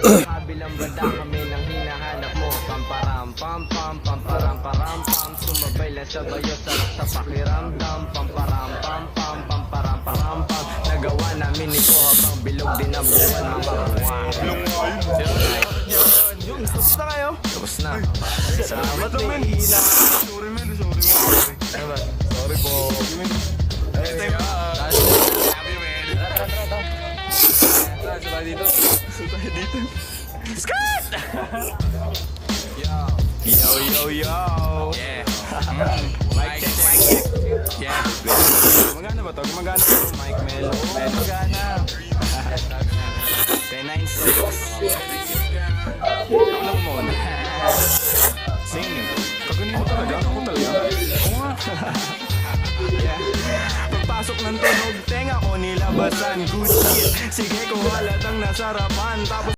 kabilang banda kami nang hinahanap mo. Pamparam pam pam pamparam param pam. Sumabay lang sa bayo, sarap sa pakiramdam. Pamparam pam pam pamparam param pam. Nagawa namin ito habang bilog din ang buwan. Mga yun, tapos na kayo? Tapos na. Salamat men. Sorry men. Sorry po. Dito. Skirt! Yo. Yeah. Mic check. Yeah. Magana ba to? Gumagana ba to? Mike Mel? Magana. 1096. Ako lang muna. Sing. Kaganito talaga? Ako talaga? Oo nga. Yeah. Pagpasok ng tunog, tenga ko nilabasan. Good shit. Sige kung halatang nasarapan. Tapos